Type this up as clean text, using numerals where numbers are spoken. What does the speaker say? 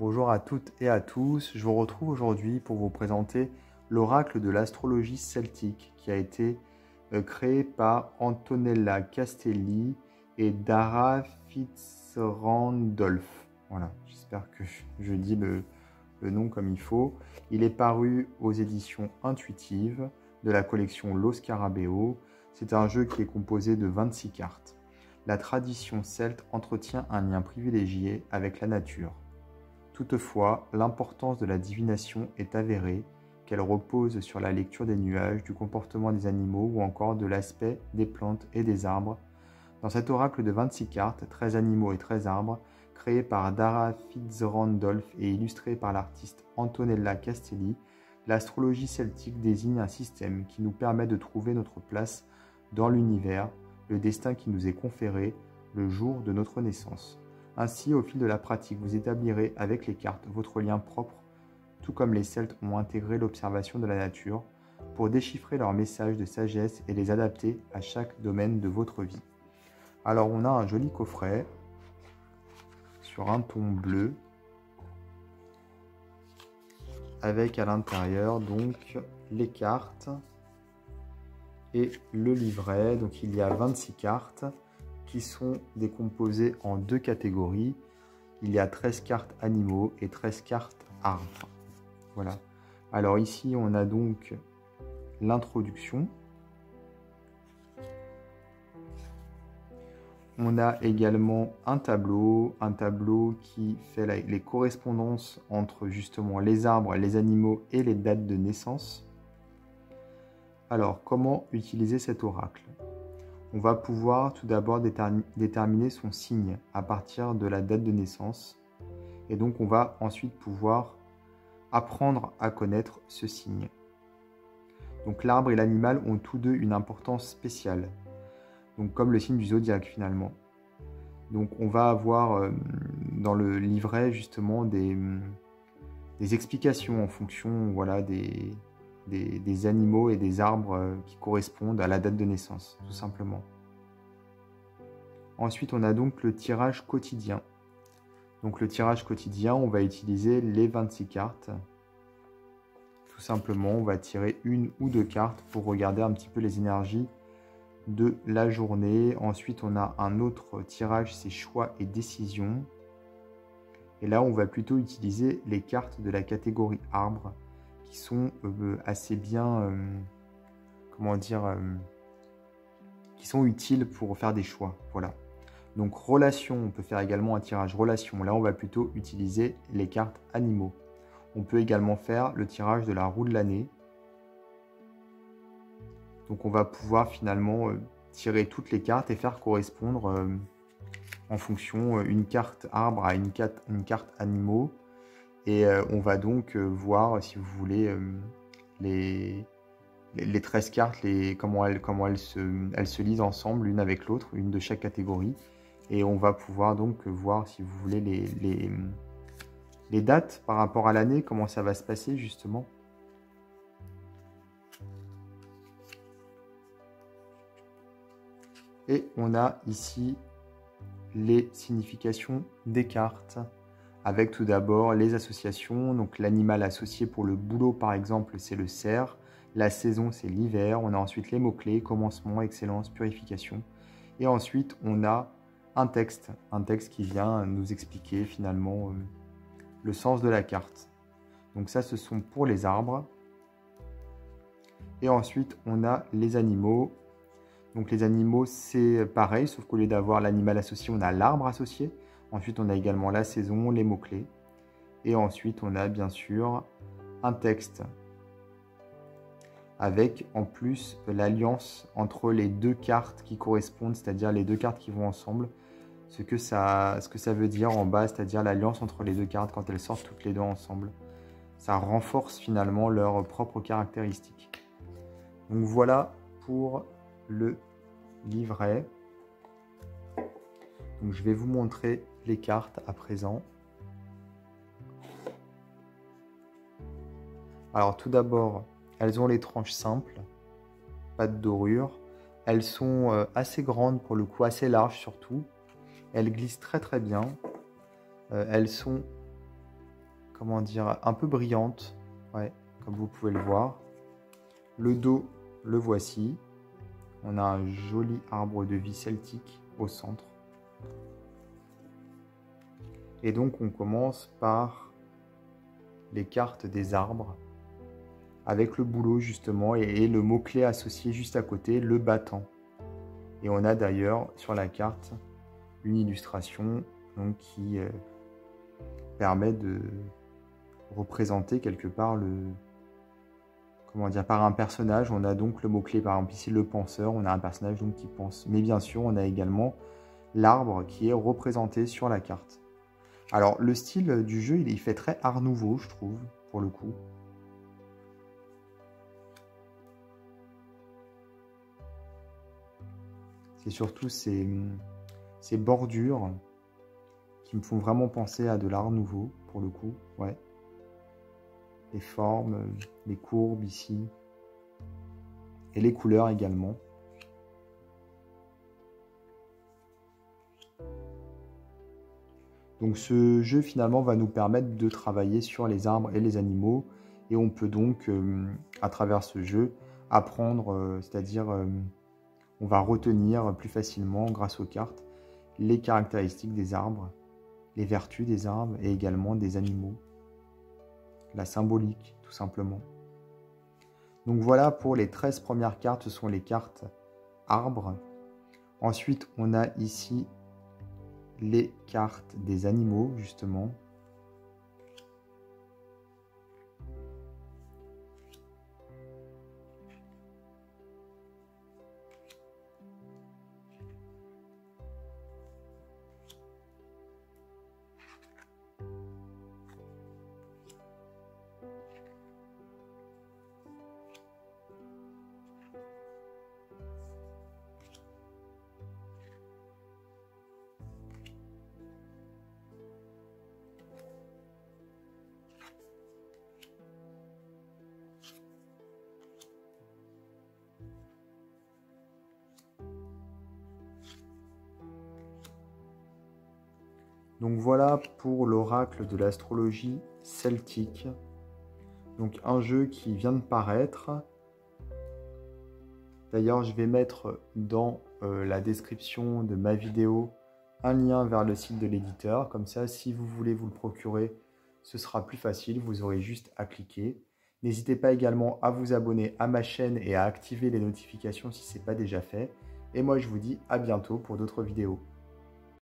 Bonjour à toutes et à tous, je vous retrouve aujourd'hui pour vous présenter l'oracle de l'astrologie celtique qui a été créé par Antonella Castelli et Dara Fitzrandolph. Voilà, j'espère que je dis le nom comme il faut. Il est paru aux éditions Intuitives de la collection Lo Scarabeo. C'est un jeu qui est composé de 26 cartes. La tradition celte entretient un lien privilégié avec la nature. Toutefois, l'importance de la divination est avérée, qu'elle repose sur la lecture des nuages, du comportement des animaux ou encore de l'aspect des plantes et des arbres. Dans cet oracle de 26 cartes, 13 animaux et 13 arbres, créé par Dara Fitzrandolph et illustré par l'artiste Antonella Castelli, l'astrologie celtique désigne un système qui nous permet de trouver notre place dans l'univers, le destin qui nous est conféré le jour de notre naissance. Ainsi, au fil de la pratique, vous établirez avec les cartes votre lien propre, tout comme les Celtes ont intégré l'observation de la nature pour déchiffrer leurs messages de sagesse et les adapter à chaque domaine de votre vie. Alors, on a un joli coffret sur un ton bleu avec à l'intérieur donc les cartes et le livret. Donc, il y a 26 cartes qui sont décomposées en deux catégories. Il y a 13 cartes animaux et 13 cartes arbres. Voilà. Alors ici, on a donc l'introduction. On a également un tableau qui fait les correspondances entre justement les arbres, les animaux et les dates de naissance. Alors, comment utiliser cet oracle? On va pouvoir tout d'abord déterminer son signe à partir de la date de naissance. Et donc, on va ensuite pouvoir apprendre à connaître ce signe. Donc, l'arbre et l'animal ont tous deux une importance spéciale. Donc, comme le signe du zodiaque finalement. Donc, on va avoir dans le livret justement des explications en fonction voilà, des animaux et des arbres qui correspondent à la date de naissance, tout simplement. Ensuite, on a donc le tirage quotidien. Donc le tirage quotidien, on va utiliser les 26 cartes. Tout simplement, on va tirer une ou deux cartes pour regarder un petit peu les énergies de la journée. Ensuite, on a un autre tirage, c'est choix et décision. Et là, on va plutôt utiliser les cartes de la catégorie arbre qui sont assez bien, qui sont utiles pour faire des choix. Voilà. Donc relation, on peut faire également un tirage relation. Là, on va plutôt utiliser les cartes animaux. On peut également faire le tirage de la roue de l'année. Donc on va pouvoir finalement tirer toutes les cartes et faire correspondre en fonction une carte arbre à une carte animaux. Et on va donc voir, si vous voulez, les 13 cartes, comment elles se lisent ensemble, l'une avec l'autre, une de chaque catégorie. Et on va pouvoir donc voir, si vous voulez, les dates par rapport à l'année, comment ça va se passer justement. Et on a ici les significations des cartes, avec tout d'abord les associations. Donc l'animal associé pour le boulot, par exemple, c'est le cerf. La saison, c'est l'hiver. On a ensuite les mots-clés, commencement, excellence, purification. Et ensuite, on a un texte qui vient nous expliquer finalement le sens de la carte. Donc ça, ce sont pour les arbres. Et ensuite, on a les animaux. Donc les animaux, c'est pareil, sauf qu'au lieu d'avoir l'animal associé, on a l'arbre associé. Ensuite, on a également la saison, les mots-clés. Et ensuite, on a bien sûr un texte avec en plus l'alliance entre les deux cartes qui correspondent, c'est-à-dire les deux cartes qui vont ensemble. Ce que ça veut dire en bas, c'est-à-dire l'alliance entre les deux cartes quand elles sortent toutes les deux ensemble. Ça renforce finalement leurs propres caractéristiques. Donc voilà pour le livret. Donc je vais vous montrer les cartes à présent. Alors tout d'abord, elles ont les tranches simples, pas de dorure. Elles sont assez grandes pour le coup, assez larges surtout. Elles glissent très très bien. Elles sont comment dire, un peu brillante, ouais, comme vous pouvez le voir. Le dos, le voici. On a un joli arbre de vie celtique au centre. Et donc on commence par les cartes des arbres, avec le bouleau justement, et le mot-clé associé juste à côté, le battant. Et on a d'ailleurs sur la carte une illustration donc, qui permet de représenter quelque part comment dire, par un personnage. On a donc le mot-clé, par exemple ici le penseur, on a un personnage donc qui pense. Mais bien sûr, on a également l'arbre qui est représenté sur la carte. Alors le style du jeu, il fait très art nouveau, je trouve, pour le coup. C'est surtout ces bordures qui me font vraiment penser à de l'art nouveau, pour le coup, ouais. Les formes, les courbes ici, et les couleurs également. Donc ce jeu finalement va nous permettre de travailler sur les arbres et les animaux, et on peut donc, à travers ce jeu, apprendre, c'est-à-dire on va retenir plus facilement, grâce aux cartes, les caractéristiques des arbres, les vertus des arbres et également des animaux. La symbolique, tout simplement. Donc voilà pour les 13 premières cartes, ce sont les cartes arbres. Ensuite, on a ici les cartes des animaux, justement. Donc voilà pour l'oracle de l'astrologie celtique. Donc un jeu qui vient de paraître. D'ailleurs, je vais mettre dans la description de ma vidéo un lien vers le site de l'éditeur. Comme ça, si vous voulez vous le procurer, ce sera plus facile. Vous aurez juste à cliquer. N'hésitez pas également à vous abonner à ma chaîne et à activer les notifications si ce n'est pas déjà fait. Et moi, je vous dis à bientôt pour d'autres vidéos.